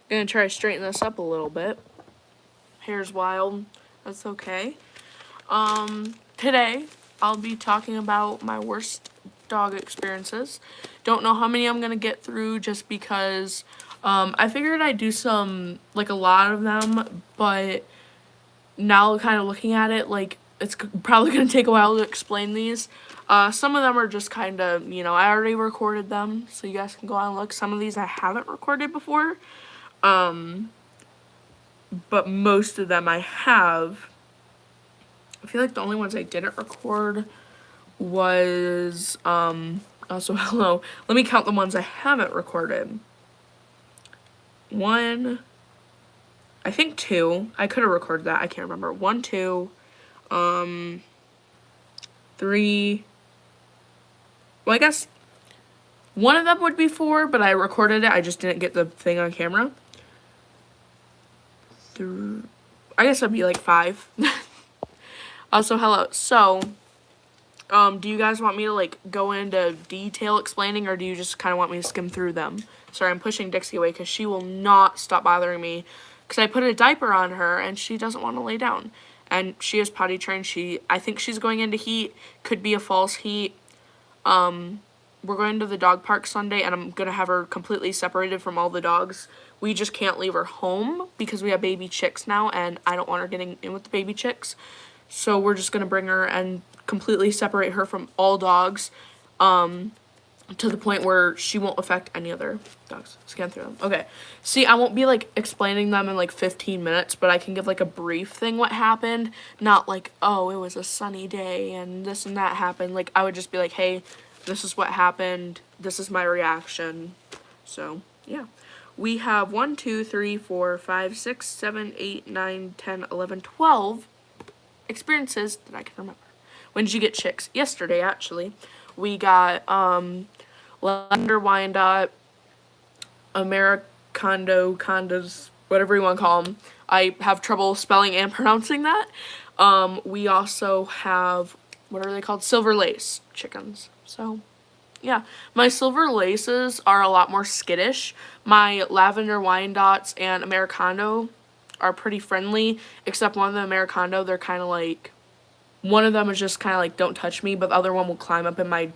Gonna try to straighten this up a little bit. Hair's wild. That's okay. Today I'll be talking about my worst dog experiences. Don't know how many I'm gonna get through just because I figured I'd do some, like, a lot of them, but now kind of looking at it, like, it's probably gonna take a while to explain these. Some of them are just kind of, I already recorded them, so you guys can go on and look. Some of these I haven't recorded before, but most of them I have. I feel like the only ones I didn't record was, also, hello. Let me count the ones I haven't recorded. 1, I think 2. I could have recorded that. I can't remember. 1, 2, 3. Well, I guess one of them would be 4, but I recorded it. I just didn't get the thing on camera. I guess that'd be like 5. Also, hello. So, do you guys want me to, like, go into detail explaining, or do you just kind of want me to skim through them? Sorry, I'm pushing Dixie away because she will not stop bothering me because I put a diaper on her and she doesn't want to lay down. And she is potty trained. I think she's going into heat. Could be a false heat. We're going to the dog park Sunday, and I'm going to have her completely separated from all the dogs. We just can't leave her home because we have baby chicks now, and I don't want her getting in with the baby chicks. So we're just going to bring her and completely separate her from all dogs, to the point where she won't affect any other dogs. Scan through them. Okay. See, I won't be, like, explaining them in, like, 15 minutes, but I can give, like, a brief thing what happened. Not like, oh, it was a sunny day and this and that happened. Like, I would just be like, hey, this is what happened. This is my reaction. So, yeah. We have 1, 2, 3, 4, 5, 6, 7, 8, 9, 10, 11, 12 experiences that I can remember. When did you get chicks? Yesterday, actually. We got, Lavender Wyandotte, Americano, Condos, whatever you want to call them. I have trouble spelling and pronouncing that. We also have, what are they called? Silver lace chickens. So, yeah. My silver laces are a lot more skittish. My Lavender Wyandottes and Americano are pretty friendly, except one of the Americano, they're kind of like, one of them is just kind of like, don't touch me, but the other one will climb up in my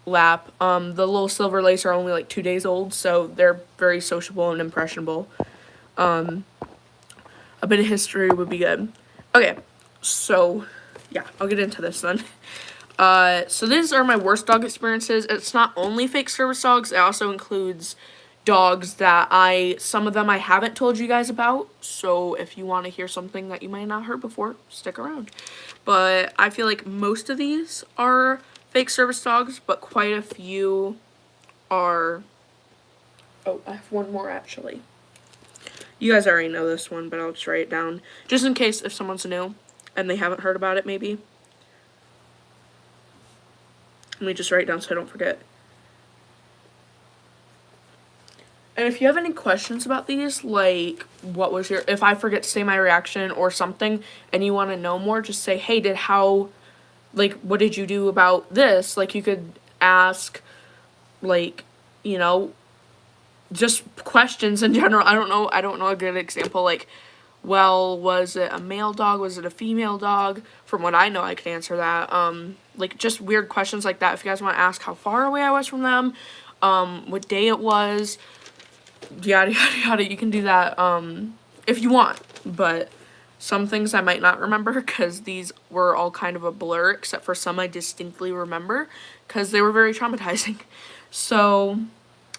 lap. The little silver lace are only like 2 days old, so they're very sociable and impressionable. A bit of history would be good. Okay, so yeah, I'll get into this then. So these are my worst dog experiences. It's not only fake service dogs, it also includes dogs that some of them I haven't told you guys about, so if you want to hear something that you might not heard before, stick around. But I feel like most of these are fake service dogs, but quite a few are, oh, I have one more actually. You guys already know this one, but I'll just write it down, just in case if someone's new and they haven't heard about it maybe. Let me just write it down so I don't forget. And if you have any questions about these, like, if I forget to say my reaction or something, and you want to know more, just say, hey, what did you do about this? Like, you could ask, like, just questions in general. I don't know a good example, like, well, was it a male dog? Was it a female dog? From what I know, I can answer that. Like, just weird questions like that. If you guys want to ask how far away I was from them, what day it was, yada yada yada, you can do that if you want, but some things I might not remember because these were all kind of a blur, except for some I distinctly remember because they were very traumatizing. So,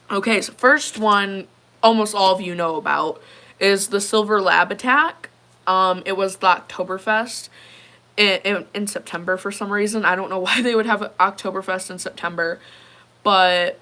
okay, so first one almost all of you know about is the Silver Lab attack. It was the Oktoberfest in September for some reason. I don't know why they would have Oktoberfest in September, but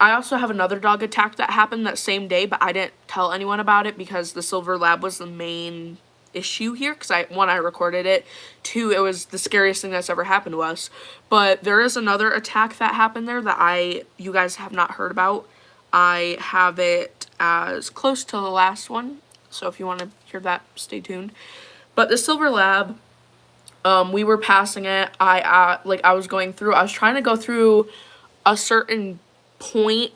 I also have another dog attack that happened that same day, but I didn't tell anyone about it because the Silver Lab was the main issue here, because I recorded it. 2, it was the scariest thing that's ever happened to us. But there is another attack that happened there that you guys have not heard about. I have it as close to the last one, so if you want to hear that, stay tuned. But the Silver Lab, we were passing it. I was trying to go through a certain point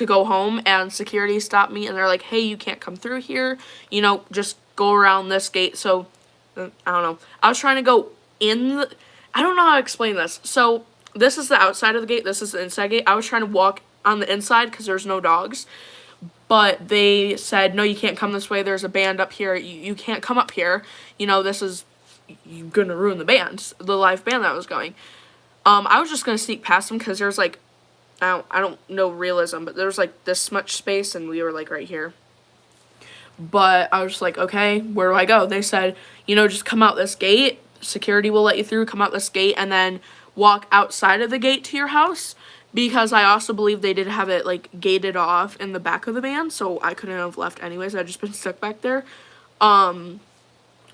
to go home, and security stopped me and they're like, hey, you can't come through here, you know, just go around this gate. So I don't know, I was trying to go in I don't know how to explain this. So this is the outside of the gate, this is the inside gate. I was trying to walk on the inside because there's no dogs, but they said, no, you can't come this way, there's a band up here, you can't come up here, you know, this is, you're gonna ruin the band, the live band that was going. I was just gonna sneak past them because there's like, I don't know realism, but there's like this much space and we were like right here. But I was just like, okay, where do I go? They said, you know, just come out this gate, security will let you through, come out this gate, and then walk outside of the gate to your house, because I also believe they did have it like gated off in the back of the van, so I couldn't have left anyways, I'd just been stuck back there.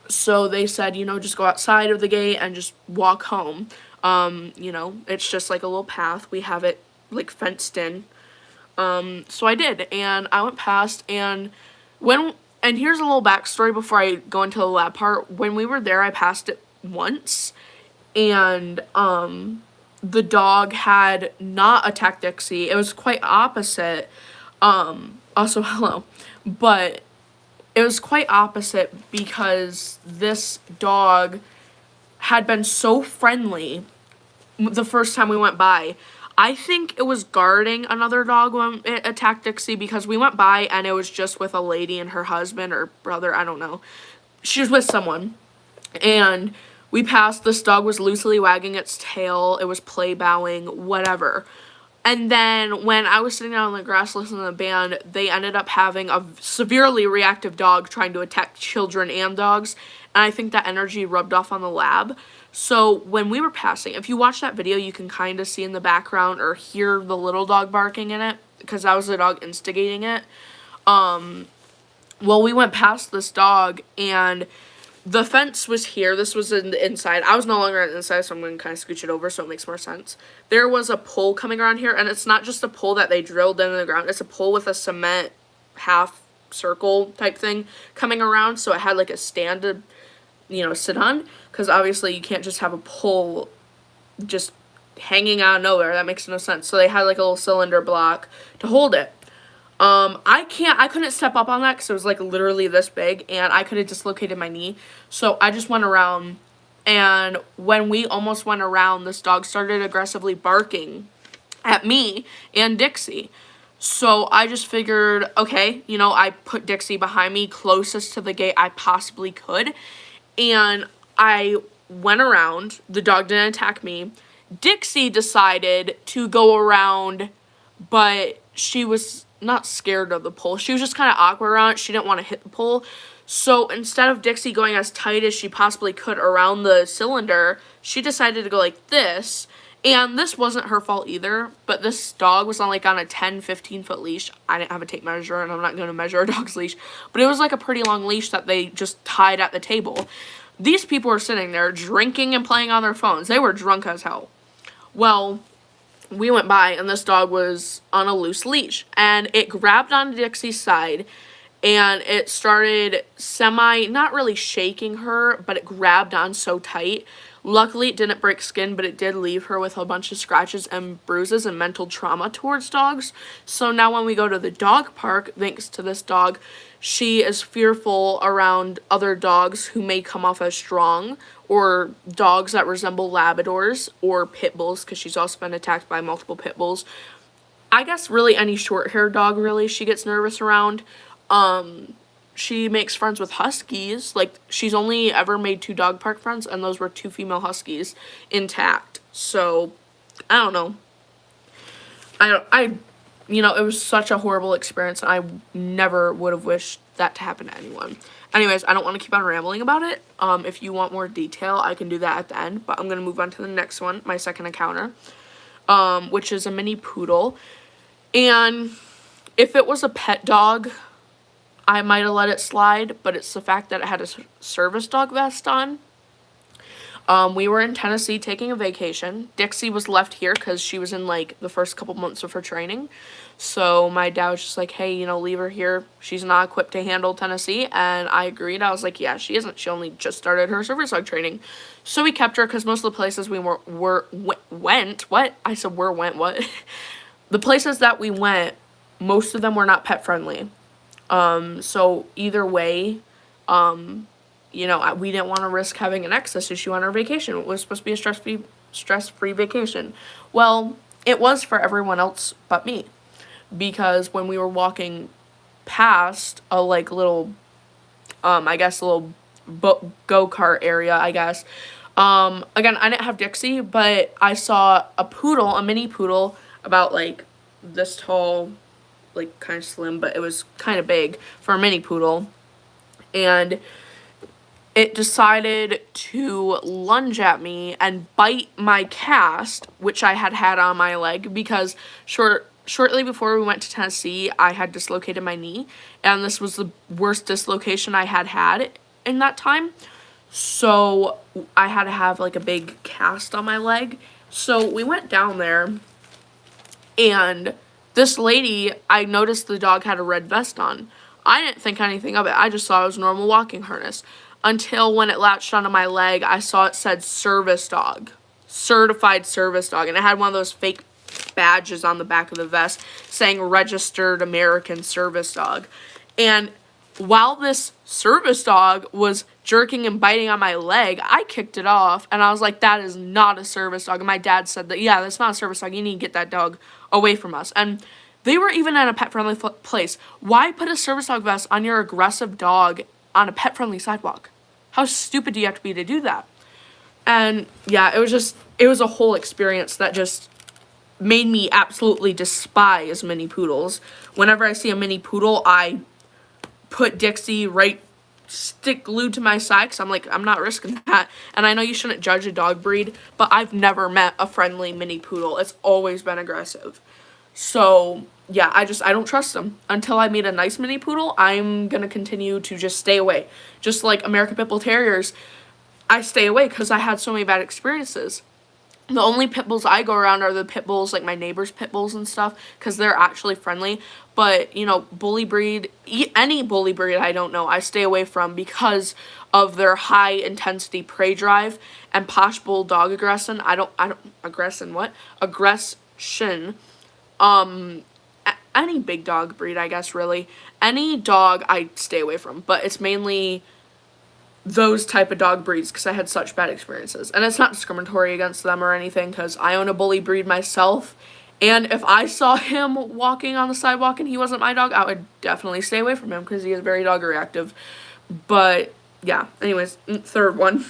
So they said, you know, just go outside of the gate and just walk home. You know, it's just like a little path, we have it like fenced in. So I did, and I went past, and here's a little backstory before I go into the lab part. When we were there, I passed it once, and the dog had not attacked Dixie. It was quite opposite. Also hello, but it was quite opposite because this dog had been so friendly the first time we went by. I think it was guarding another dog when it attacked Dixie, because we went by and it was just with a lady and her husband or brother, I don't know. She was with someone. And we passed, this dog was loosely wagging its tail, it was play bowing, whatever. And then when I was sitting down on the grass listening to the band, they ended up having a severely reactive dog trying to attack children and dogs. And I think that energy rubbed off on the lab. So when we were passing, if you watch that video, you can kind of see in the background or hear the little dog barking in it, because that was the dog instigating it. Well, we went past this dog, and the fence was here. This was in the inside. I was no longer on the inside, so I'm going to kind of scooch it over so it makes more sense. There was a pole coming around here, and it's not just a pole that they drilled into the ground. It's a pole with a cement half circle type thing coming around, so it had like a stand to, you know, sit on, because obviously you can't just have a pole just hanging out of nowhere. That makes no sense. So they had like a little cylinder block to hold it. I couldn't step up on that because it was like literally this big, and I could have dislocated my knee. So I just went around, and when we almost went around, this dog started aggressively barking at me and Dixie. So I just figured, okay, you know, I put Dixie behind me closest to the gate I possibly could, and I went around. The dog didn't attack me. Dixie decided to go around, but she was not scared of the pole. She was just kind of awkward around it. She didn't want to hit the pole. So instead of Dixie going as tight as she possibly could around the cylinder, she decided to go like this. And this wasn't her fault either, but this dog was on like on a 10-15 foot leash. I didn't have a tape measure, and I'm not going to measure a dog's leash, but it was like a pretty long leash that they just tied at the table. These people were sitting there drinking and playing on their phones. They were drunk as hell. Well, we went by, and this dog was on a loose leash, and it grabbed onto Dixie's side, and it started not really shaking her, but it grabbed on so tight. Luckily, it didn't break skin, but it did leave her with a bunch of scratches and bruises and mental trauma towards dogs. So now when we go to the dog park, thanks to this dog, she is fearful around other dogs who may come off as strong, or dogs that resemble Labradors or pit bulls, because she's also been attacked by multiple pit bulls. I guess really any short-haired dog, really, she gets nervous around. She makes friends with huskies. Like, she's only ever made 2 dog park friends, and those were 2 female huskies intact. So, I don't know. You know, it was such a horrible experience. I never would have wished that to happen to anyone. Anyways, I don't want to keep on rambling about it. If you want more detail, I can do that at the end. But I'm going to move on to the next one, my second encounter, which is a mini poodle. And if it was a pet dog, I might have let it slide, but it's the fact that it had a service dog vest on. We were in Tennessee taking a vacation. Dixie was left here because she was in, like, the first couple months of her training. So my dad was just like, hey, you know, leave her here. She's not equipped to handle Tennessee. And I agreed. I was like, yeah, she isn't. She only just started her service dog training. So we kept her because most of the places we went. The places that we went, most of them were not pet friendly. So either way, you know, we didn't want to risk having an access issue on our vacation. It was supposed to be a stress-free vacation. Well, it was for everyone else but me, because when we were walking past a like little, I guess a little go-kart area, I guess. Again, I didn't have Dixie, but I saw a poodle, a mini poodle, about like this tall, like kind of slim, but it was kind of big for a mini poodle. And it decided to lunge at me and bite my cast, which I had on my leg, because shortly before we went to Tennessee, I had dislocated my knee, and this was the worst dislocation I had in that time. So I had to have like a big cast on my leg. So we went down there, and this lady, I noticed the dog had a red vest on. I didn't think anything of it. I just saw it was a normal walking harness. Until when it latched onto my leg, I saw it said service dog. Certified service dog. And it had one of those fake badges on the back of the vest saying registered American service dog. And while this service dog was jerking and biting on my leg, I kicked it off. And I was like, that is not a service dog. And my dad said that, yeah, that's not a service dog. You need to get that dog away from us. And they were even at a pet-friendly place. Why put a service dog vest on your aggressive dog on a pet-friendly sidewalk? How stupid do you have to be to do that? And yeah, it was a whole experience that just made me absolutely despise mini poodles. Whenever I see a mini poodle, I put Dixie stick glued to my side, because I'm like, I'm not risking that. And I know you shouldn't judge a dog breed, but I've never met a friendly mini poodle. It's always been aggressive. So yeah, I don't trust them. Until I meet a nice mini poodle, I'm gonna continue to just stay away. Just like American Pit Bull Terriers, I stay away because I had so many bad experiences. The only pit bulls I go around are the pit bulls, like my neighbor's pit bulls and stuff, because they're actually friendly. But, you know, bully breed, any bully breed, I don't know, I stay away from because of their high intensity prey drive and posh bulldog aggression. Aggression. Any big dog breed, I guess, really. Any dog I stay away from, but it's mainly those type of dog breeds because I had such bad experiences. And it's not discriminatory against them or anything, because I own a bully breed myself, and if I saw him walking on the sidewalk and he wasn't my dog, I would definitely stay away from him because he is very dog reactive. But yeah, anyways, third one.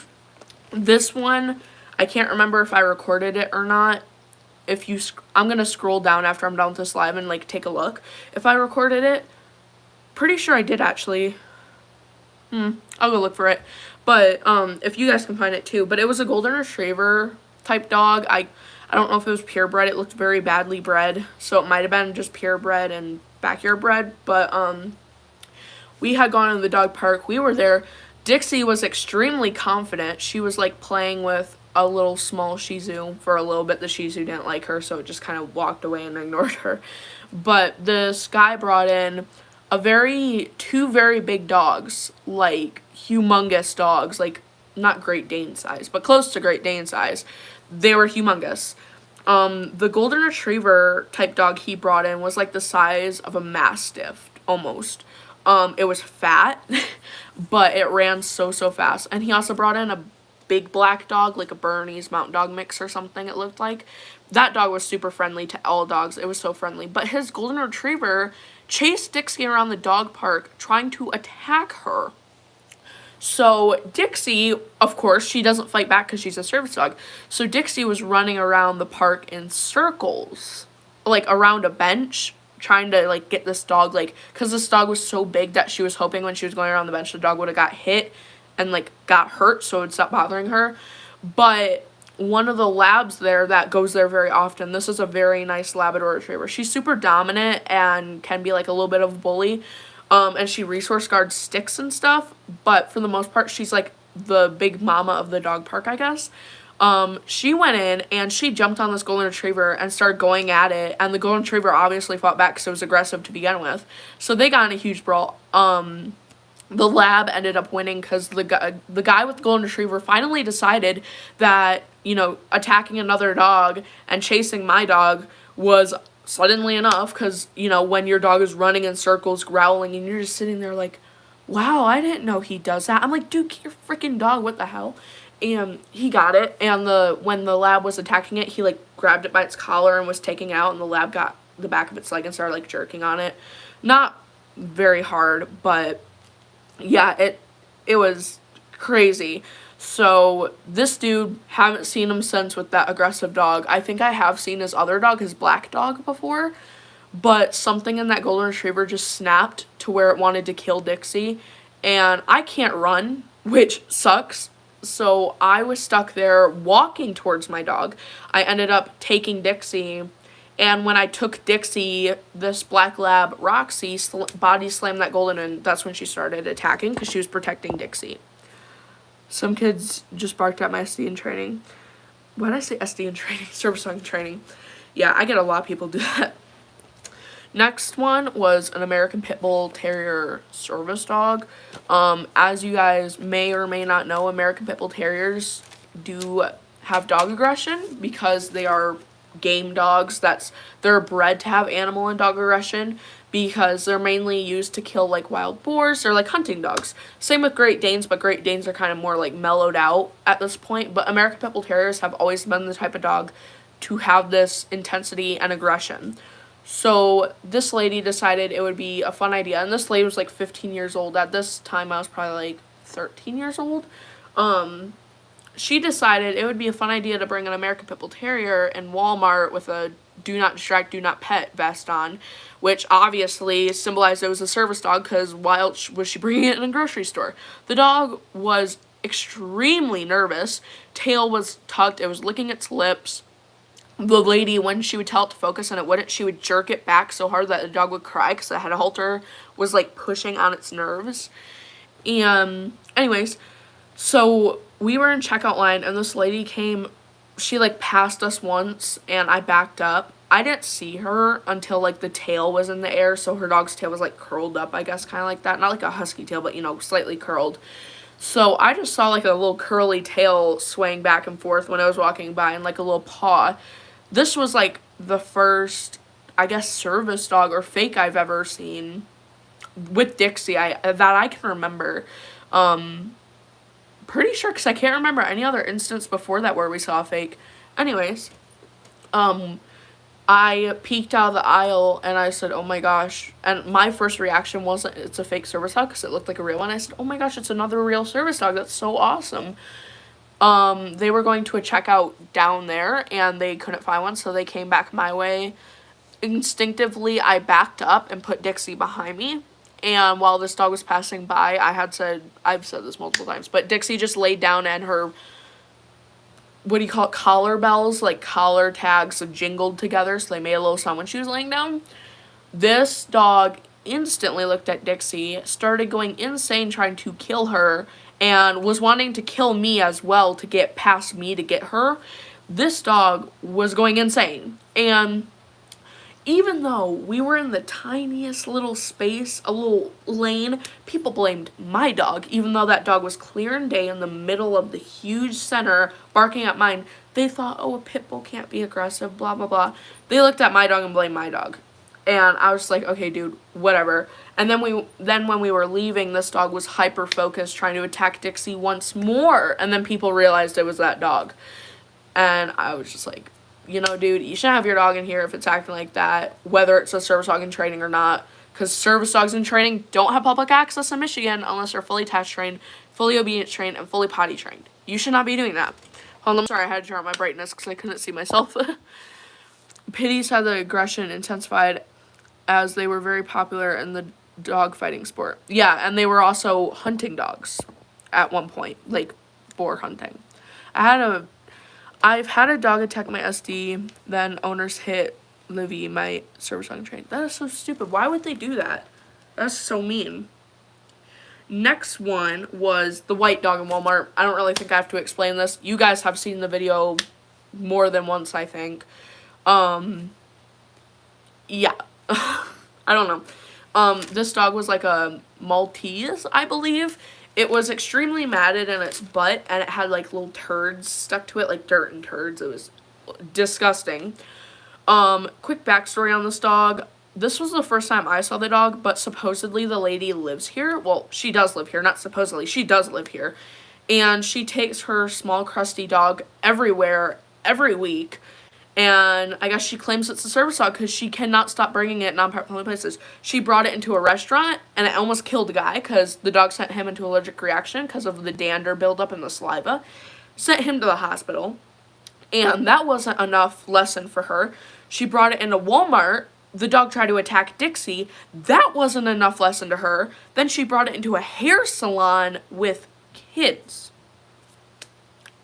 This one, I can't remember if I recorded it or not. I'm gonna scroll down after I'm done with this live and like take a look if I recorded it. Pretty sure I did, actually. I'll go look for it. But if you guys can find it too. But it was a golden retriever type dog. I don't know if it was purebred. It looked very badly bred, so it might have been just purebred and backyard bred. But we had gone to the dog park. We were there. Dixie was extremely confident. She was like playing with a little small Shih Tzu for a little bit. The Shih Tzu didn't like her, so it just kind of walked away and ignored her. But this guy brought in two very big dogs, like humongous dogs, like not Great Dane size, but close to Great Dane size. They were humongous. The golden retriever type dog he brought in was like the size of a mastiff, almost. It was fat, but it ran so fast. And he also brought in a big black dog, like a Bernese Mountain Dog mix or something, it looked like. That dog was super friendly to all dogs. It was so friendly. But his golden retriever chased Dixie around the dog park trying to attack her. So Dixie, of course, she doesn't fight back because she's a service dog. So Dixie was running around the park in circles, like around a bench, trying to like get this dog, like, because this dog was so big that she was hoping when she was going around the bench the dog would have got hit and like got hurt so it would stop bothering her. But one of the labs there that goes there very often, this is a very nice Labrador Retriever. She's super dominant and can be like a little bit of a bully. And she resource guards sticks and stuff, but for the most part, she's like the big mama of the dog park, I guess. She went in and she jumped on this golden retriever and started going at it, and the golden retriever obviously fought back because it was aggressive to begin with. So they got in a huge brawl. The lab ended up winning because the guy with the golden retriever finally decided that, you know, attacking another dog and chasing my dog was suddenly enough, because, you know, when your dog is running in circles, growling, and you're just sitting there like, wow, I didn't know he does that. I'm like, dude, get your freaking dog, what the hell? And he got it, and when the lab was attacking it, he, like, grabbed it by its collar and was taking it out, and the lab got the back of its leg and started, like, jerking on it. Not very hard, but, yeah, it was crazy. So, this dude, haven't seen him since with that aggressive dog. I think I have seen his other dog, his black dog, before, but something in that golden retriever just snapped to where it wanted to kill Dixie, and I can't run, which sucks. So I was stuck there walking towards my dog. I ended up taking Dixie, and when I took Dixie, this black lab, Roxy, body slammed that golden, and that's when she started attacking because she was protecting Dixie. Some kids just barked at my SD in training. Why did I say SD in training? Service dog in training. Yeah, I get a lot of people do that. Next one was an American Pit Bull Terrier service dog. As you guys may or may not know, American Pit Bull Terriers do have dog aggression because they are game dogs. They're bred to have animal and dog aggression because they're mainly used to kill, like, wild boars. They're like hunting dogs. Same with Great Danes, but Great Danes are kind of more, like, mellowed out at this point. But American Pit Bull Terriers have always been the type of dog to have this intensity and aggression. So this lady decided it would be a fun idea, and this lady was like 15 years old. At this time, I was probably like 13 years old. She decided it would be a fun idea to bring an American Pit Bull Terrier in Walmart with a do not distract, do not pet vest on, which obviously symbolized it was a service dog because why else was she bringing it in a grocery store? The dog was extremely nervous. Tail was tucked. It was licking its lips. The lady, when she would tell it to focus and it wouldn't, she would jerk it back so hard that the dog would cry because the head halter was, like, pushing on its nerves. And anyways, so we were in checkout line, and this lady came. She, like, passed us once, and I backed up. I didn't see her until, like, the tail was in the air, so her dog's tail was, like, curled up, I guess, kind of like that. Not like a husky tail, but, you know, slightly curled. So I just saw, like, a little curly tail swaying back and forth when I was walking by, and, like, a little paw. This was, like, the first, I guess, service dog or fake I've ever seen with Dixie that I can remember. Pretty sure, because I can't remember any other instance before that where we saw a fake. Anyways, I peeked out of the aisle, and I said, oh my gosh. And my first reaction wasn't, it's a fake service dog, because it looked like a real one. I said, oh my gosh, it's another real service dog. That's so awesome. They were going to a checkout down there, and they couldn't find one, so they came back my way. Instinctively, I backed up and put Dixie behind me, and while this dog was passing by, I've said this multiple times, but Dixie just laid down, and her, what do you call it, collar bells, like collar tags, jingled together, so they made a little sound when she was laying down. This dog instantly looked at Dixie, started going insane trying to kill her, and was wanting to kill me as well to get past me to get her. This dog was going insane. And even though we were in the tiniest little space, a little lane, people blamed my dog, even though that dog was clear and day in the middle of the huge center barking at mine. They thought, oh, a pit bull can't be aggressive, blah, blah, blah. They looked at my dog and blamed my dog. And I was just like, okay, dude, whatever. And then when we were leaving, this dog was hyper-focused, trying to attack Dixie once more. And then people realized it was that dog. And I was just like, you know, dude, you shouldn't have your dog in here if it's acting like that, whether it's a service dog in training or not. Because service dogs in training don't have public access in Michigan unless they're fully attached trained, fully obedience trained, and fully potty trained. You should not be doing that. Hold on, I'm sorry, I had to turn on my brightness because I couldn't see myself. Pitties had the aggression intensified as they were very popular in the dog fighting sport. Yeah, and they were also hunting dogs at one point, like boar hunting. I've had a dog attack my SD, then owners hit Livy, my service dog train. That is so stupid. Why would they do that? That's so mean. Next one was the white dog in Walmart. I don't really think I have to explain this. You guys have seen the video more than once, I think. Yeah. I don't know. This dog was like a Maltese, I believe. It was extremely matted in its butt, and it had like little turds stuck to it, like dirt and turds. It was disgusting. Quick backstory on this dog. This was the first time I saw the dog, but supposedly the lady lives here. Well, she does live here, not supposedly. She does live here. And she takes her small crusty dog everywhere, every week. And I guess she claims it's a service dog because she cannot stop bringing it non-pet friendly places. She brought it into a restaurant, and it almost killed a guy because the dog sent him into allergic reaction because of the dander buildup in the saliva. Sent him to the hospital. And that wasn't enough lesson for her. She brought it into Walmart. The dog tried to attack Dixie. That wasn't enough lesson to her. Then she brought it into a hair salon with kids.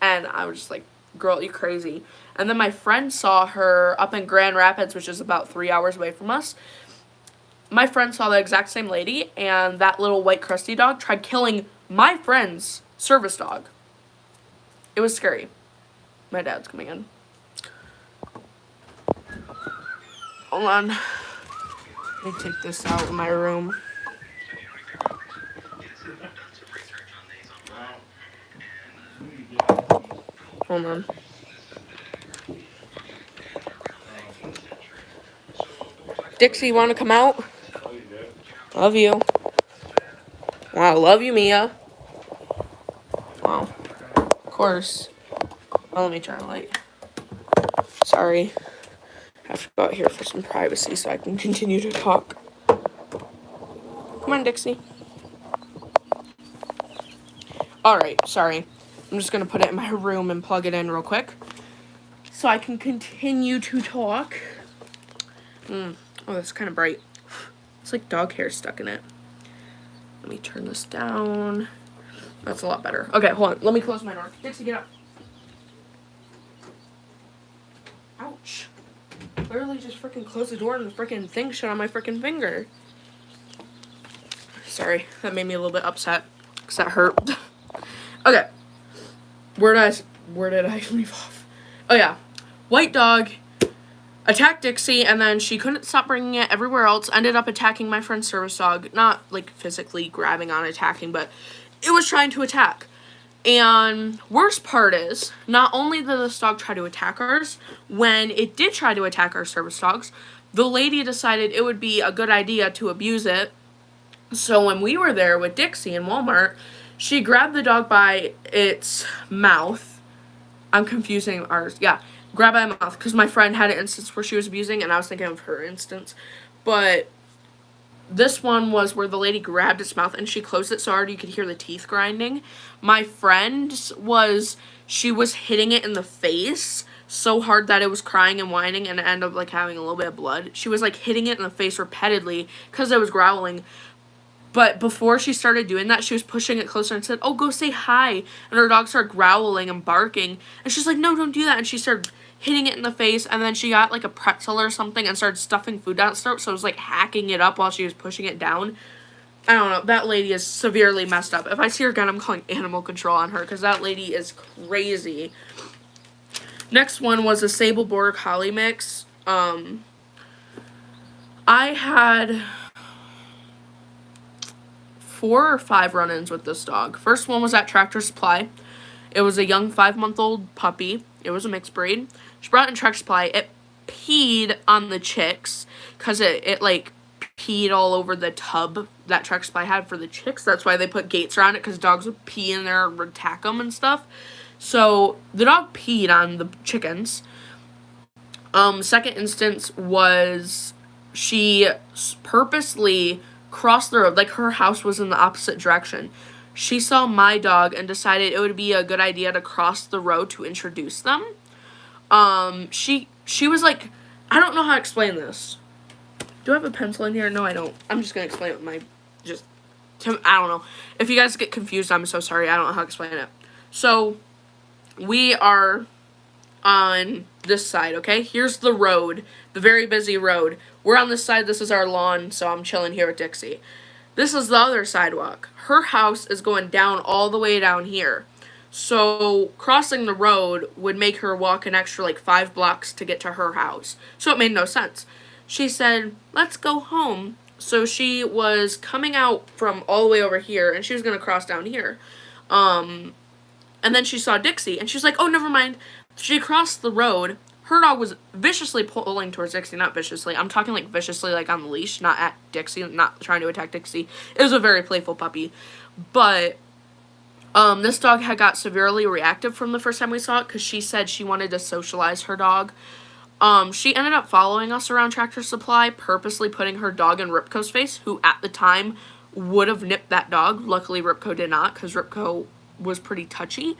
And I was just like, girl, you crazy. And then my friend saw her up in Grand Rapids, which is about 3 hours away from us. My friend saw the exact same lady, and that little white crusty dog tried killing my friend's service dog. It was scary. My dad's coming in. Hold on. Let me take this out of my room. Hold on. Dixie, you want to come out? Love you. Wow, love you, Mia. Wow. Of course. Well, let me turn the light. Sorry. I have to go out here for some privacy so I can continue to talk. Come on, Dixie. Alright, sorry. I'm just going to put it in my room and plug it in real quick so I can continue to talk. Oh, that's kind of bright. It's like dog hair stuck in it. Let me turn this down. That's a lot better. Okay, hold on. Let me close my door. Dixie, get up. Ouch. Literally just freaking closed the door and the freaking thing shut on my freaking finger. Sorry, that made me a little bit upset because that hurt. Okay. Where did I leave off? Oh yeah. White dog attacked Dixie, and then she couldn't stop bringing it everywhere else. Ended up attacking my friend's service dog. Not like physically grabbing on attacking, but it was trying to attack. And worst part is, not only did this dog try to attack ours, when it did try to attack our service dogs, the lady decided it would be a good idea to abuse it. So when we were there with Dixie in Walmart, she grabbed the dog by its mouth. I'm confusing ours. Yeah, grab by the mouth, because my friend had an instance where she was abusing, and I was thinking of her instance. But this one was where the lady grabbed its mouth and she closed it so hard you could hear the teeth grinding. My friend's she was hitting it in the face so hard that it was crying and whining and it ended up like having a little bit of blood. She was like hitting it in the face repeatedly because it was growling. But before she started doing that, she was pushing it closer and said, "Oh, go say hi." And her dog started growling and barking. And she's like, "No, don't do that." And she started hitting it in the face. And then she got like a pretzel or something and started stuffing food down its throat. So it was like hacking it up while she was pushing it down. I don't know. That lady is severely messed up. If I see her again, I'm calling animal control on her because that lady is crazy. Next one was a Sable Border Collie mix. I had 4 or 5 run-ins with this dog. First one was at Tractor Supply. It was a young 5-month-old puppy. It was a mixed breed. She brought it in Tractor Supply. It peed on the chicks because it like peed all over the tub that Tractor Supply had for the chicks. That's why they put gates around it, because dogs would pee in there and attack them and stuff. So the dog peed on the chickens. Second instance was she purposely crossed the road. Like, her house was in the opposite direction. She saw my dog and decided it would be a good idea to cross the road to introduce them. She was like, I don't know how to explain this. Do I have a pencil in here? No, I don't. I'm just going to explain it with my, I don't know. If you guys get confused, I'm so sorry. I don't know how to explain it. So, we are on this side, okay? Here's the road, the very busy road. We're on this side. This is our lawn, so I'm chilling here with Dixie. This is the other sidewalk. Her house is going down all the way down here. So crossing the road would make her walk an extra like 5 blocks to get to her house. So it made no sense. She said, "Let's go home." So she was coming out from all the way over here, and she was going to cross down here. And then she saw Dixie, and she was like, "Oh, never mind." She crossed the road, her dog was viciously pulling towards Dixie. Not viciously. I'm talking like viciously, like on the leash, not at Dixie, not trying to attack Dixie. It was a very playful puppy. But this dog had got severely reactive from the first time we saw it because she said she wanted to socialize her dog. She ended up following us around Tractor Supply, purposely putting her dog in Ripco's face, who at the time would have nipped that dog. Luckily, Ripco did not, because Ripco was pretty touchy.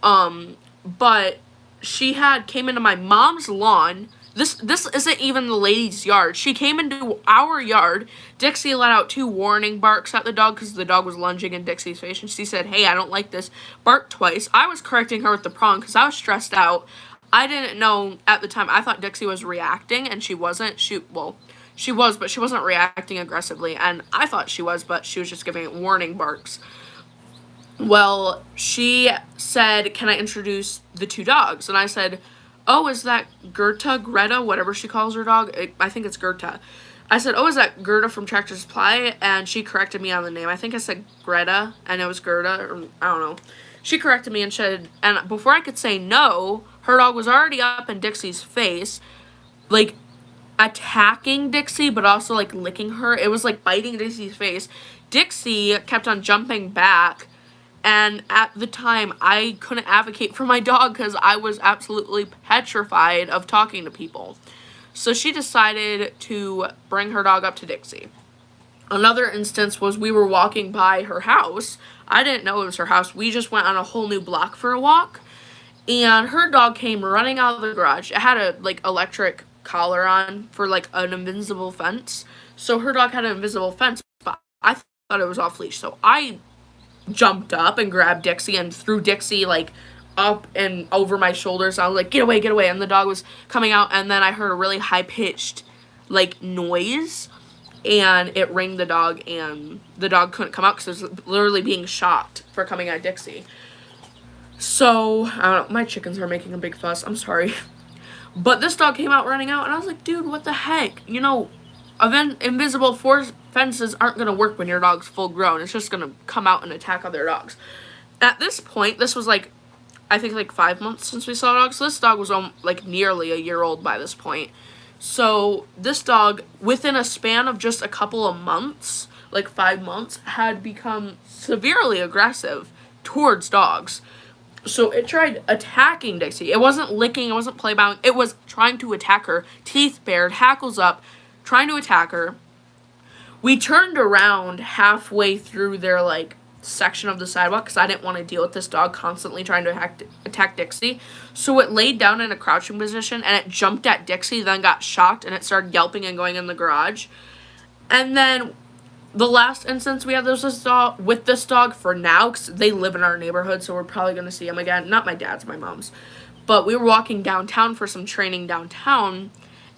But she came into my mom's lawn. This isn't even the lady's yard. She came into our yard. Dixie let out 2 warning barks at the dog because the dog was lunging in Dixie's face. And she said, hey, I don't like this. Barked twice. I was correcting her with the prong because I was stressed out. I didn't know at the time. I thought Dixie was reacting, and she wasn't. She was, but she wasn't reacting aggressively. And I thought she was, but she was just giving warning barks. Well, she said, can I introduce the 2 dogs? And I said, oh, is that Greta, whatever she calls her dog? I think it's Greta. I said, oh, is that Gerda from Tractor Supply? And she corrected me on the name. I think I said Greta, and it was Gerda, or I don't know. She corrected me and said, and before I could say no, her dog was already up in Dixie's face, like, attacking Dixie, but also, like, licking her. It was, like, biting Dixie's face. Dixie kept on jumping back, and at the time, I couldn't advocate for my dog because I was absolutely petrified of talking to people. So she decided to bring her dog up to Dixie. Another instance was we were walking by her house. I didn't know it was her house. We just went on a whole new block for a walk. And her dog came running out of the garage. It had a, like, electric collar on for, like, an invisible fence. So her dog had an invisible fence, but I thought it was off leash. So I jumped up and grabbed Dixie and threw Dixie, like, up and over my shoulders. I was like, get away, get away. And the dog was coming out, and then I heard a really high-pitched, like, noise. And it rang the dog, and the dog couldn't come out because it was literally being shocked for coming at Dixie. So, I don't know, my chickens are making a big fuss, I'm sorry. But this dog came out running out, and I was like, dude, what the heck? You know, invisible force fences aren't going to work when your dog's full grown. It's just going to come out and attack other dogs. At this point, this was like, I think like 5 months since we saw a dog. So this dog was like nearly a year old by this point. So this dog, within a span of just a couple of months, like 5 months, had become severely aggressive towards dogs. So it tried attacking Dixie. It wasn't licking, it wasn't play bowing. It was trying to attack her. Teeth bared, hackles up, trying to attack her. We turned around halfway through their, like, section of the sidewalk because I didn't want to deal with this dog constantly trying to attack Dixie. So it laid down in a crouching position, and it jumped at Dixie, then got shocked, and it started yelping and going in the garage. And then the last instance we had with this dog for now, because they live in our neighborhood, so we're probably going to see him again. Not my dad's, my mom's. But we were walking downtown for some training downtown,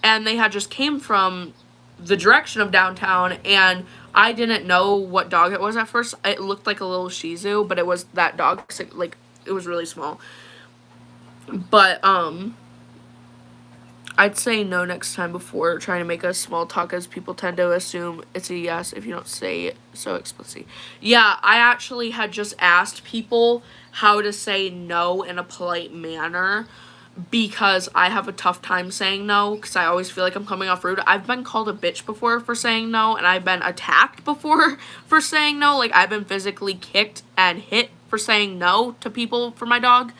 and they had just came from the direction of downtown, and I didn't know what dog it was at first. It looked like a little Shih Tzu, but it was that dog, like, it was really small. But, I'd say no next time before trying to make a small talk, as people tend to assume it's a yes if you don't say it so explicitly. Yeah, I actually had just asked people how to say no in a polite manner because I have a tough time saying no because I always feel like I'm coming off rude. I've been called a bitch before for saying no, and I've been attacked before for saying no. Like, I've been physically kicked and hit for saying no to people for my dog.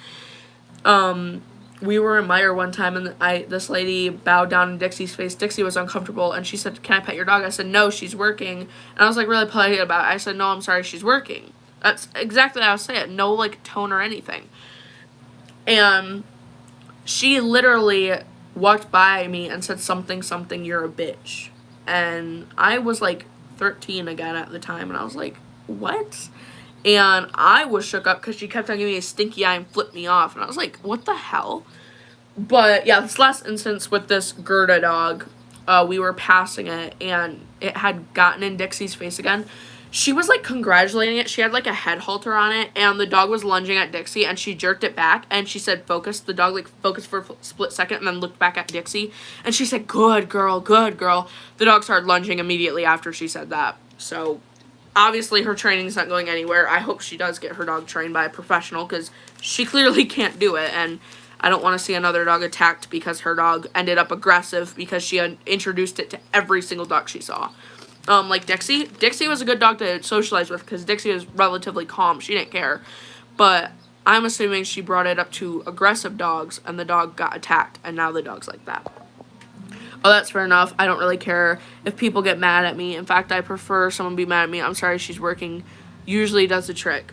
We were in Meyer one time, and this lady bowed down in Dixie's face. Dixie was uncomfortable, and she said, can I pet your dog? I said, no, she's working. And I was, like, really polite about it. I said, no, I'm sorry, she's working. That's exactly how I was saying it. No, like, tone or anything. And she literally walked by me and said something, you're a bitch. And I was, like, 13 again at the time, and I was like, what? And I was shook up because she kept on giving me a stinky eye and flipped me off. And I was like, what the hell? But, yeah, this last instance with this Gerda dog, we were passing it, and it had gotten in Dixie's face again. She was, like, congratulating it. She had, like, a head halter on it, and the dog was lunging at Dixie, and she jerked it back, and she said, focus. The dog, like, focused for a split second and then looked back at Dixie, and she said, good girl, good girl. The dog started lunging immediately after she said that. So obviously her training's not going anywhere. I hope she does get her dog trained by a professional because she clearly can't do it. And I don't want to see another dog attacked because her dog ended up aggressive because she had introduced it to every single dog she saw. Like Dixie. Dixie was a good dog to socialize with because Dixie was relatively calm. She didn't care. But I'm assuming she brought it up to aggressive dogs and the dog got attacked and now the dog's like that. Oh, that's fair enough. I don't really care if people get mad at me. In fact, I prefer someone be mad at me. I'm sorry, she's working. Usually does the trick.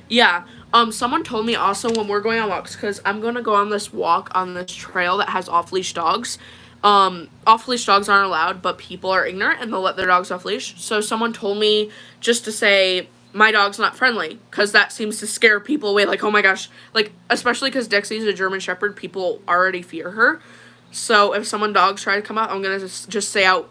Yeah. Someone told me also when we're going on walks, because I'm going to go on this walk on this trail that has off-leash dogs. Off-leash dogs aren't allowed, but people are ignorant and they'll let their dogs off-leash. So someone told me just to say, my dog's not friendly, because that seems to scare people away. Like, oh my gosh. Like, especially because Dixie's a German Shepherd, people already fear her. So if someone dogs try to come out, I'm going to just say out,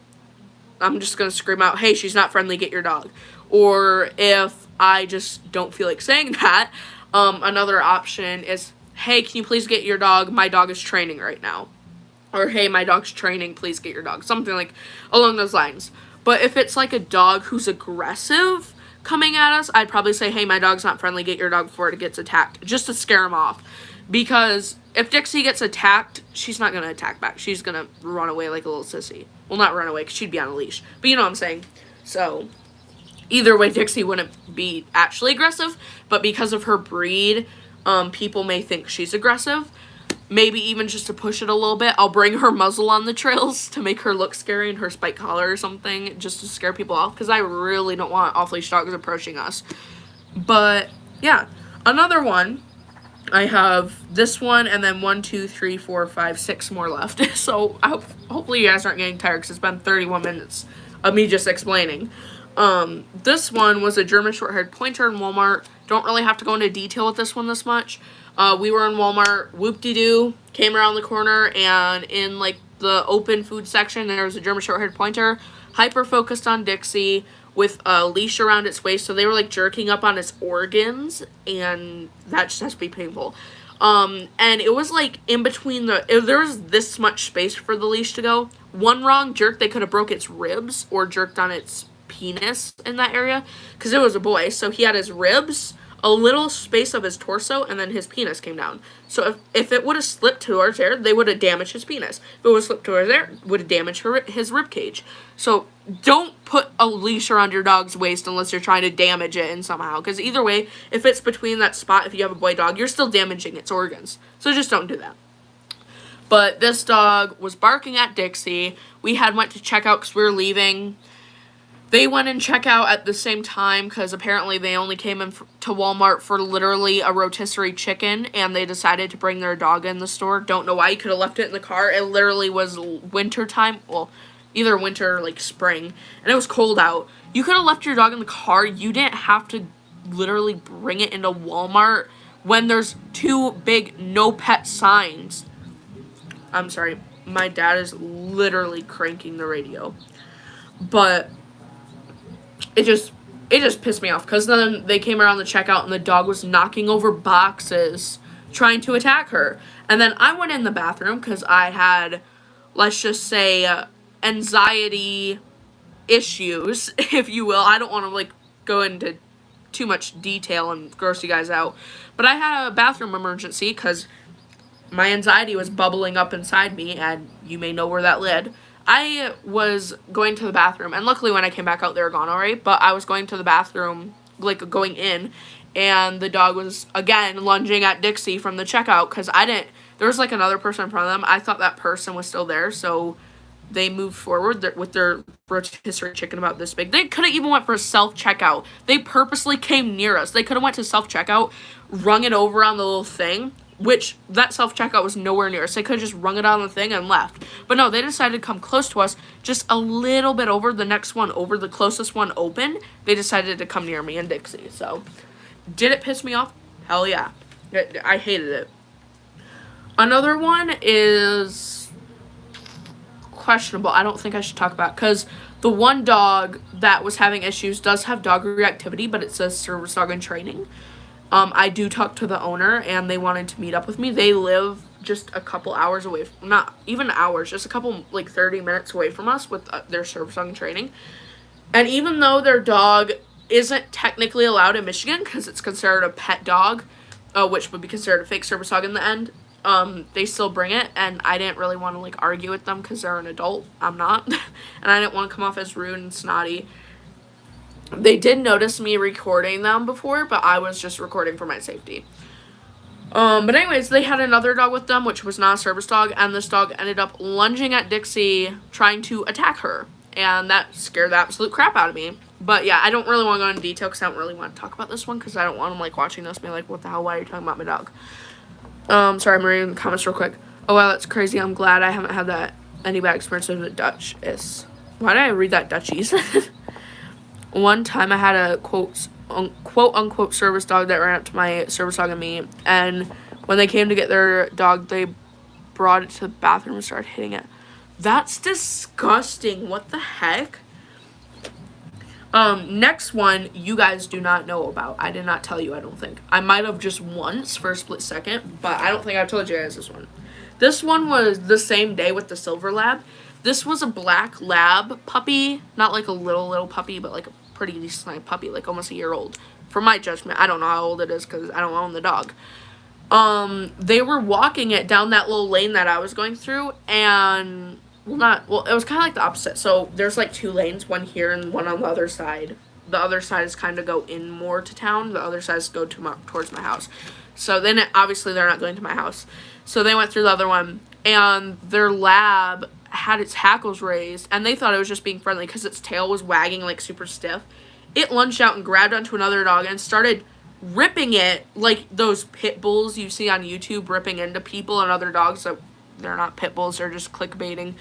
I'm just going to scream out, hey, she's not friendly, get your dog. Or if I just don't feel like saying that, another option is, hey, can you please get your dog? My dog is training right now. Or, hey, my dog's training, please get your dog. Something like along those lines. But if it's like a dog who's aggressive coming at us, I'd probably say, hey, my dog's not friendly, get your dog before it gets attacked. Just to scare him off. Because if Dixie gets attacked, she's not going to attack back. She's going to run away like a little sissy. Well, not run away, because she'd be on a leash. But you know what I'm saying. So, either way, Dixie wouldn't be actually aggressive. But because of her breed, people may think she's aggressive. Maybe even just to push it a little bit. I'll bring her muzzle on the trails to make her look scary and her spike collar or something. Just to scare people off. Because I really don't want off-leash dogs approaching us. But, yeah. Another one. I have this one and then 1, 2, 3, 4, 5, 6 more left. So hopefully you guys aren't getting tired because it's been 31 minutes of me just explaining. This one was a German short-haired pointer in Walmart. Don't really have to go into detail with this one this much. We were in Walmart, whoop-de-doo, came around the corner, and in like the open food section there was a German short-haired pointer, hyper-focused on Dixie, with a leash around its waist, so they were like jerking up on its organs, and that just has to be painful. And it was like in between there was this much space for the leash to go. One wrong jerk, they could have broke its ribs or jerked on its penis in that area, because it was a boy, so he had his ribs, a little space of his torso, and then his penis came down. So if it would have slipped towards there, they would have damaged his penis. If it would have slipped towards there, it would have damaged his rib cage. So don't put a leash around your dog's waist unless you're trying to damage it in somehow. Because either way, if it's between that spot, if you have a boy dog, you're still damaging its organs. So just don't do that. But this dog was barking at Dixie. We had went to check out because we were leaving. They went in checkout at the same time because apparently they only came in to Walmart for literally a rotisserie chicken, and they decided to bring their dog in the store. Don't know why. You could have left it in the car. It literally was winter time. Well, either winter or like spring, and it was cold out. You could have left your dog in the car. You didn't have to literally bring it into Walmart when there's 2 big no pet signs. I'm sorry. My dad is literally cranking the radio. But it just pissed me off because then they came around the checkout and the dog was knocking over boxes trying to attack her. And then I went in the bathroom because I had, let's just say, anxiety issues, if you will. I don't want to like go into too much detail and gross you guys out. But I had a bathroom emergency because my anxiety was bubbling up inside me, and you may know where that led. I was going to the bathroom, and luckily when I came back out, they were gone already, but I was going to the bathroom, like, going in, and the dog was, again, lunging at Dixie from the checkout, because there was, like, another person in front of them. I thought that person was still there, so they moved forward with their rotisserie chicken about this big. They could have even went for a self-checkout. They purposely came near us. They could have went to self-checkout, rung it over on the little thing, which that self-checkout was nowhere near us. They could have just rung it on the thing and left. But no, they decided to come close to us, just a little bit over, the next one over, the closest one open. They decided to come near me and Dixie. So, did it piss me off? Hell yeah. I hated it. Another one is questionable. I don't think I should talk about, because the one dog that was having issues does have dog reactivity, but it says service dog in training. I do talk to the owner, and they wanted to meet up with me. They live just a couple hours away, not even hours, just a couple, like 30 minutes away from us with their service dog training. And even though their dog isn't technically allowed in Michigan, because it's considered a pet dog, which would be considered a fake service dog in the end, they still bring it, and I didn't really want to like argue with them because they're an adult. I'm not. And I didn't want to come off as rude and snotty. They did notice me recording them before, but I was just recording for my safety. But anyways, they had another dog with them, which was not a service dog, and this dog ended up lunging at Dixie, trying to attack her, and that scared the absolute crap out of me. But yeah, I don't really want to go into detail because I don't really want to talk about this one, because I don't want them like watching this and be like, what the hell, why are you talking about my dog? Sorry, I'm reading the comments real quick. Oh wow, that's crazy. I'm glad I haven't had that any bad experience with the Dutch is. Why did I read that Dutchies? One time I had a quote unquote service dog that ran up to my service dog and me, and when they came to get their dog, they brought it to the bathroom and started hitting it. That's disgusting. What the heck? Next one you guys do not know about. I did not tell you, I don't think. I might have just once for a split second, but I don't think I've told you guys this one. This one was the same day with the silver lab. This was a black lab puppy, not like a little puppy, but like a pretty decent puppy, like almost a year old. For my judgment, I don't know how old it is because I don't own the dog. They were walking it down that little lane that I was going through, and it was kind of like the opposite. So there's like two lanes, one here and one on the other side. The other side is kind of go in more to town. The other side is go towards my house. So then obviously they're not going to my house. So they went through the other one, and their lab had its hackles raised, and they thought it was just being friendly because its tail was wagging like super stiff. It lunged out and grabbed onto another dog and started ripping it like those pit bulls you see on YouTube ripping into people and other dogs. So they're not pit bulls, they're just clickbaiting.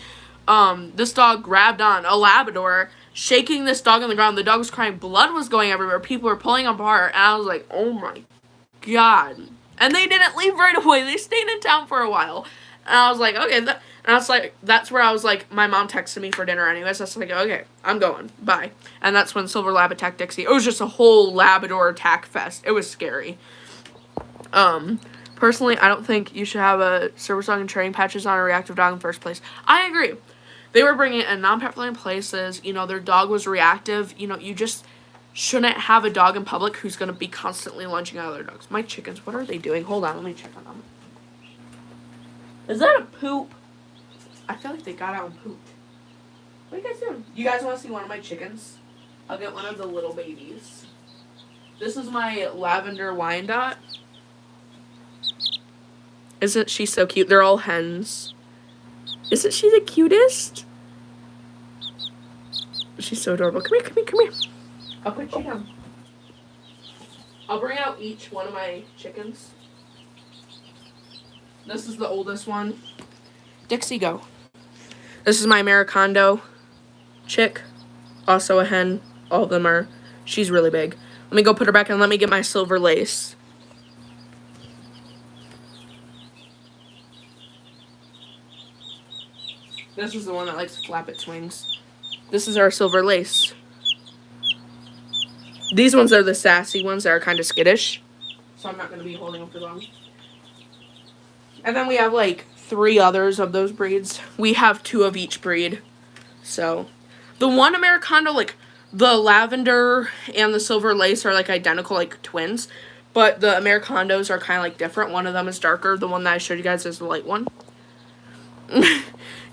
This dog grabbed on a Labrador, shaking this dog on the ground. The dog was crying, blood was going everywhere, people were pulling him apart, and I was like, oh my god. And they didn't leave right away, they stayed in town for a while. And I was like, okay, and I was like, that's where I was like, my mom texted me for dinner anyways. I was like, okay, I'm going, bye. And that's when Silver Lab attacked Dixie. It was just a whole Labrador attack fest. It was scary. Personally, I don't think you should have a service dog and training patches on a reactive dog in the first place. I agree. They were bringing it in non-pet friendly places. You know, their dog was reactive. You know, you just shouldn't have a dog in public who's going to be constantly lunging at other dogs. My chickens, what are they doing? Hold on, let me check on them. Is that a poop? I feel like they got out and pooped. What are you guys doing? You guys want to see one of my chickens? I'll get one of the little babies. This is my lavender Wyandotte. Isn't she so cute? They're all hens. Isn't she the cutest? She's so adorable. Come here, come here, come here. I'll put you down. I'll bring out each one of my chickens. This is the oldest one. Dixie, go. This is my Americano chick. Also a hen. All of them are. She's really big. Let me go put her back and let me get my silver lace. This is the one that likes to flap its wings. This is our silver lace. These ones are the sassy ones that are kind of skittish. So I'm not going to be holding them for long. And then we have like 3 others of those breeds. We have 2 of each breed. So the one Americano, like the lavender and the silver lace are like identical, like twins. But the Americanos are kind of like different. One of them is darker. The one that I showed you guys is the light one.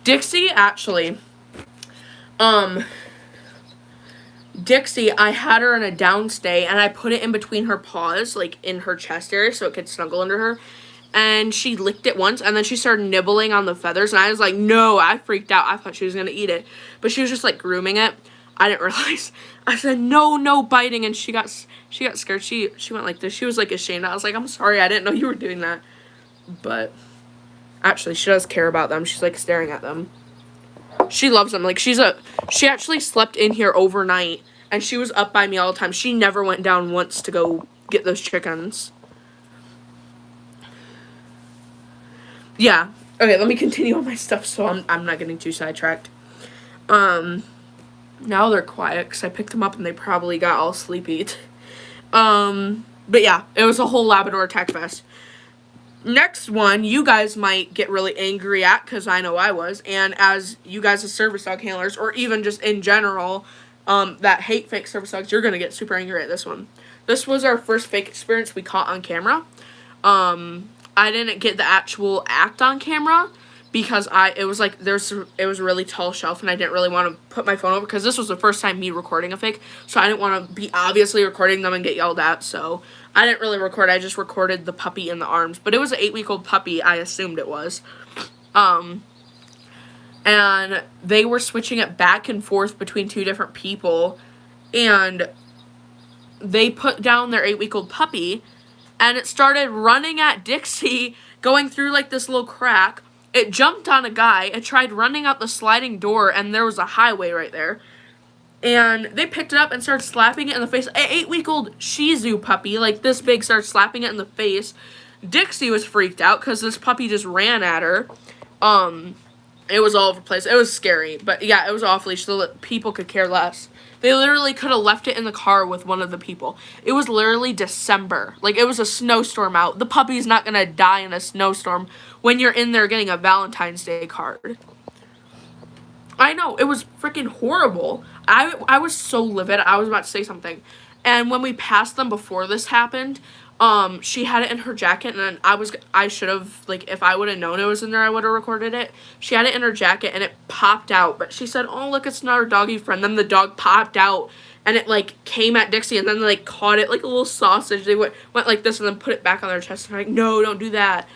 Dixie, actually, Dixie, I had her in a downstay, and I put it in between her paws, like in her chest area, so it could snuggle under her, and she licked it once, and then she started nibbling on the feathers, and I was like, no, I freaked out. I thought she was going to eat it, but she was just, like, grooming it. I didn't realize. I said, no biting, and she got scared. She went like this. She was, like, ashamed. I was like, I'm sorry, I didn't know you were doing that, but actually, she does care about them. She's, like, staring at them. She loves them. Like, she actually slept in here overnight, and she was up by me all the time. She never went down once to go get those chickens. Yeah. Okay, let me continue on my stuff so I'm not getting too sidetracked. Now they're quiet because I picked them up and they probably got all sleepy. But yeah, it was a whole Labrador attack fest. Next one, you guys might get really angry at, because I know I was, and as you guys as service dog handlers, or even just in general, that hate fake service dogs, you're going to get super angry at this one. This was our first fake experience we caught on camera. I didn't get the actual act on camera because it was a really tall shelf and I didn't really want to put my phone over because this was the first time me recording a fake, so I didn't want to be obviously recording them and get yelled at, so I didn't really record. I just recorded the puppy in the arms, but it was an 8-week-old puppy. I assumed it was. And they were switching it back and forth between 2 different people, and they put down their 8-week-old puppy, and it started running at Dixie, going through like this little crack. It jumped on a guy. It tried running out the sliding door, and there was a highway right there. And they picked it up and started slapping it in the face. An 8-week-old Shih Tzu puppy, like this big, started slapping it in the face. Dixie was freaked out because this puppy just ran at her. It was all over the place. It was scary. But yeah, it was off leash so that people could care less. They literally could have left it in the car with one of the people. It was literally December. Like, it was a snowstorm out. The puppy's not going to die in a snowstorm when you're in there getting a Valentine's Day card. I know. It was freaking horrible. I was so livid. I was about to say something. And when we passed them before this happened, she had it in her jacket, and I should have, like, if I would have known it was in there, I would have recorded it. She had it in her jacket, and it popped out, but she said, oh, look, it's not her doggy friend. Then the dog popped out, and it, like, came at Dixie, and then they, like, caught it like a little sausage. They went like this, and then put it back on their chest, and like, no, don't do that.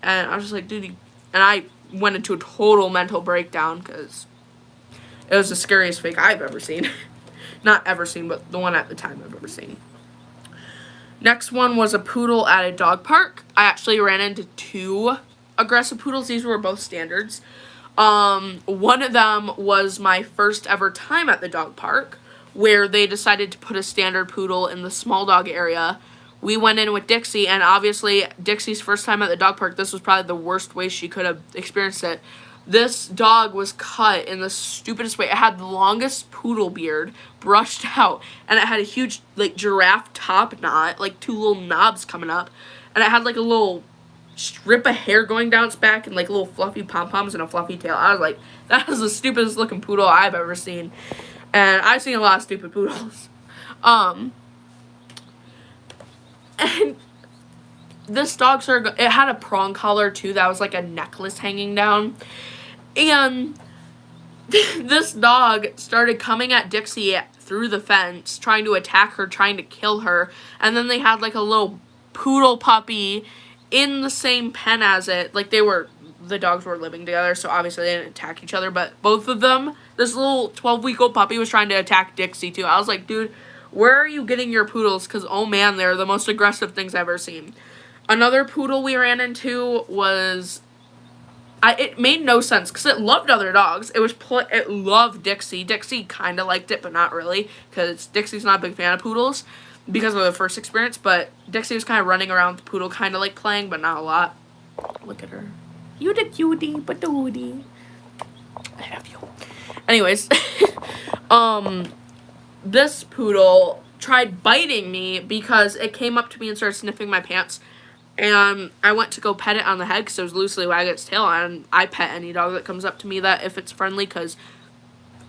And I was just like, dude, and I went into a total mental breakdown, because it was the scariest fake I've ever seen. Not ever seen, but the one at the time I've ever seen. Next one was a poodle at a dog park. I actually ran into 2 aggressive poodles. These were both standards. One of them was my first ever time at the dog park, where they decided to put a standard poodle in the small dog area. We went in with Dixie, and obviously Dixie's first time at the dog park, this was probably the worst way she could have experienced it. This dog was cut in the stupidest way. It had the longest poodle beard brushed out, and it had a huge, like, giraffe top knot, like 2 little knobs coming up, and it had, like, a little strip of hair going down its back and, like, little fluffy pom-poms and a fluffy tail. I was like, that is the stupidest looking poodle I've ever seen, and I've seen a lot of stupid poodles. And this dog started, it had a prong collar too that was like a necklace hanging down, and this dog started coming at Dixie through the fence, trying to attack her, trying to kill her, and then they had like a little poodle puppy in the same pen as it. Like, the dogs were living together, so obviously they didn't attack each other, but both of them, this little 12-week-old puppy was trying to attack Dixie too. I was like, dude, where are you getting your poodles? Because, oh man, they're the most aggressive things I've ever seen. Another poodle we ran into was, it made no sense because it loved other dogs. It loved Dixie. Dixie kind of liked it, but not really, because Dixie's not a big fan of poodles because of the first experience, but Dixie was kind of running around with the poodle, kind of like playing, but not a lot. Look at her. You the cutie, but the woody. I have you. Anyways, this poodle tried biting me because it came up to me and started sniffing my pants. And I went to go pet it on the head because it was loosely wagging its tail. And I pet any dog that comes up to me that if it's friendly, because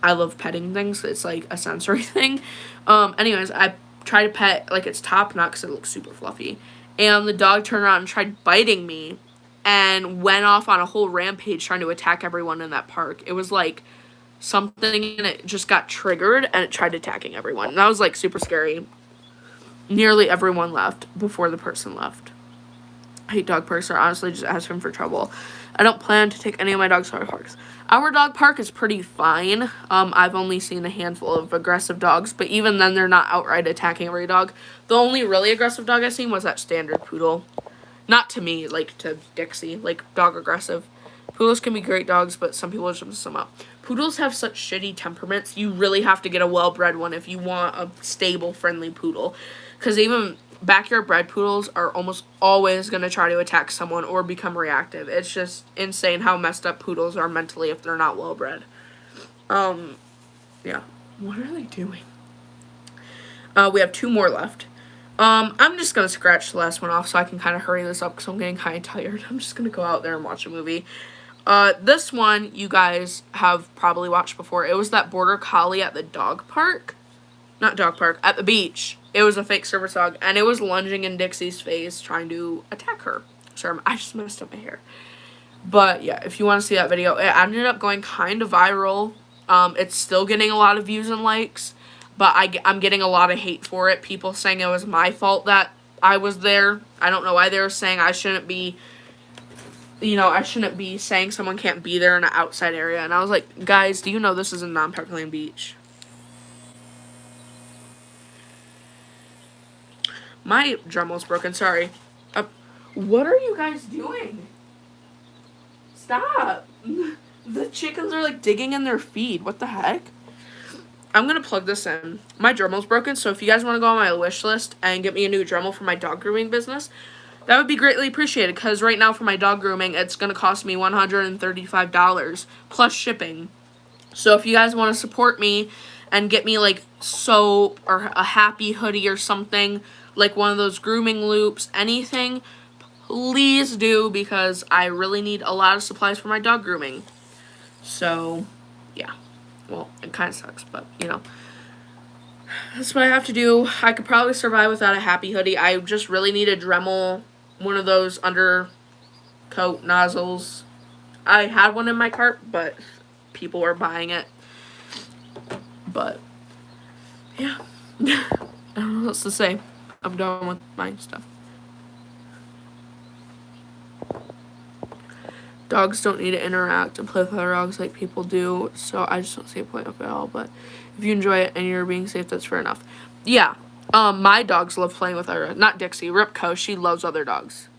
I love petting things. It's like a sensory thing. Anyways, I tried to pet like its top knot because it looks super fluffy. And the dog turned around and tried biting me and went off on a whole rampage trying to attack everyone in that park. It was like something, and it just got triggered and it tried attacking everyone. And that was like super scary. Nearly everyone left before the person left. I hate dog parks, or honestly just asking for trouble. I don't plan to take any of my dogs to our parks. Our dog park is pretty fine. I've only seen a handful of aggressive dogs, but even then they're not outright attacking every dog. The only really aggressive dog I've seen was that standard poodle. Not to me, like to Dixie, like dog aggressive. Poodles can be great dogs, but some people just mess them up. Poodles have such shitty temperaments. You really have to get a well-bred one if you want a stable, friendly poodle. Because even backyard bred poodles are almost always going to try to attack someone or become reactive. It's just insane how messed up poodles are mentally if they're not well bred. Yeah. What are they doing? We have 2 more left. I'm just going to scratch the last one off so I can kind of hurry this up because I'm getting kind of tired. I'm just going to go out there and watch a movie. This one you guys have probably watched before. It was that border collie at the dog park. Not dog park, at the beach. It was a fake service dog, and it was lunging in Dixie's face, trying to attack her. Sorry, I just messed up my hair. But yeah, if you want to see that video, it ended up going kind of viral. It's still getting a lot of views and likes, but I'm getting a lot of hate for it. People saying it was my fault that I was there. I don't know why they were saying I shouldn't be, I shouldn't be saying someone can't be there in an outside area. And I was like, guys, do you know this is a non-parkland beach? My Dremel's broken, sorry. What are you guys doing? Stop. The chickens are like digging in their feed. What the heck? I'm going to plug this in. My Dremel's broken, so if you guys want to go on my wish list and get me a new Dremel for my dog grooming business, that would be greatly appreciated, because right now for my dog grooming, it's going to cost me $135 plus shipping. So if you guys want to support me and get me like soap or a happy hoodie or something, like one of those grooming loops, anything, please do, because I really need a lot of supplies for my dog grooming. So, yeah. Well, it kind of sucks, but, that's what I have to do. I could probably survive without a happy hoodie. I just really need a Dremel, one of those undercoat nozzles. I had one in my cart, but people were buying it. But, yeah. I don't know what else to say. I'm done with my stuff. Dogs don't need to interact and play with other dogs like people do, so I just don't see a point of it at all. But if you enjoy it and you're being safe, that's fair enough. Yeah, my dogs love playing with other, not Dixie, Ripco, she loves other dogs.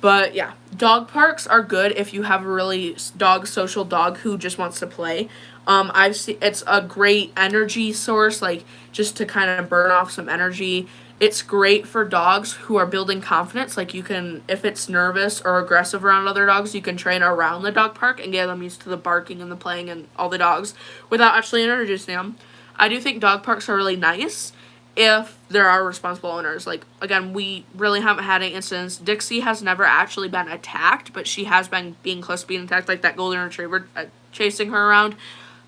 But yeah, dog parks are good if you have a really social dog who just wants to play. I've seen it's a great energy source, like just to kind of burn off some energy. It's great for dogs who are building confidence. Like, you can, if it's nervous or aggressive around other dogs, you can train around the dog park and get them used to the barking and the playing and all the dogs without actually introducing them. I do think dog parks are really nice if there are responsible owners. Like, again, we really haven't had any incidents. Dixie has never actually been attacked, but she has been being close to being attacked, like that golden retriever chasing her around.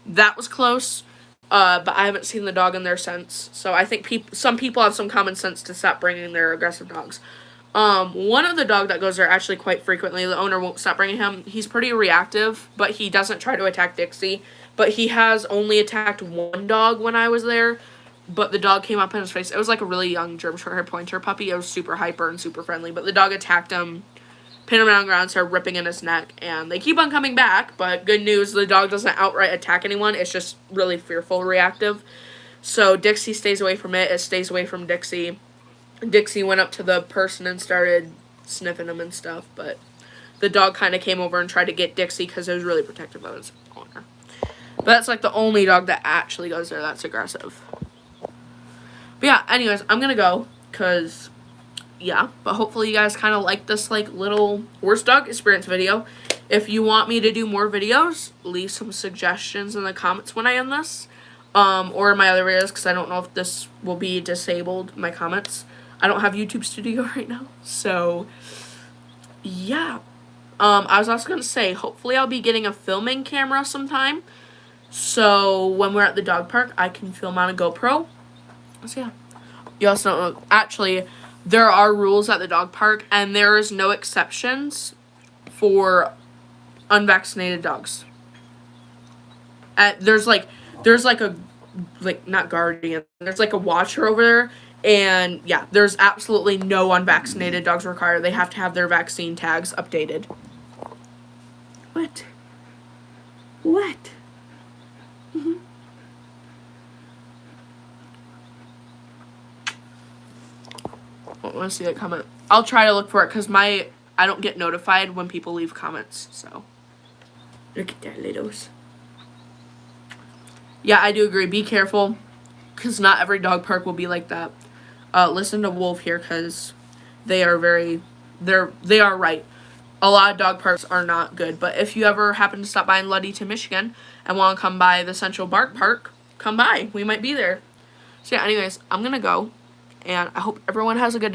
That was close. But I haven't seen the dog in there since. So I think some people have some common sense to stop bringing their aggressive dogs. One of the dog that goes there actually quite frequently, the owner won't stop bringing him. He's pretty reactive, but he doesn't try to attack Dixie. But he has only attacked one dog when I was there. But the dog came up in his face. It was like a really young German Shorthair Pointer puppy. It was super hyper and super friendly. But the dog attacked him, pinned him down the ground, started ripping in his neck. And they keep on coming back. But good news, the dog doesn't outright attack anyone. It's just really fearful, reactive. So Dixie stays away from it. It stays away from Dixie. Dixie went up to the person and started sniffing him and stuff. But the dog kind of came over and tried to get Dixie because it was really protective of its owner. But that's like the only dog that actually goes there that's aggressive. But yeah, anyways, I'm going to go because, yeah. But hopefully you guys kind of like this, like, little worst dog experience video. If you want me to do more videos, leave some suggestions in the comments when I end this. Or in my other videos, because I don't know if this will be disabled, my comments. I don't have YouTube Studio right now. So, yeah. I was also going to say, hopefully I'll be getting a filming camera sometime. So, when we're at the dog park, I can film on a GoPro. So yeah, you also don't know, actually, there are rules at the dog park, and there is no exceptions for unvaccinated dogs. There's not guardian, there's like a watcher over there, and yeah, there's absolutely no unvaccinated dogs required. They have to have their vaccine tags updated. What? Mm-hmm. I want to see that comment. I'll try to look for it because I don't get notified when people leave comments. So look at that, littles. Yeah, I do agree. Be careful, because not every dog park will be like that. Listen to Wolf here, because they are right. A lot of dog parks are not good. But if you ever happen to stop by in Ludington, Michigan, and want to come by the Central Bark Park, come by. We might be there. So yeah, anyways, I'm gonna go. And I hope everyone has a good day.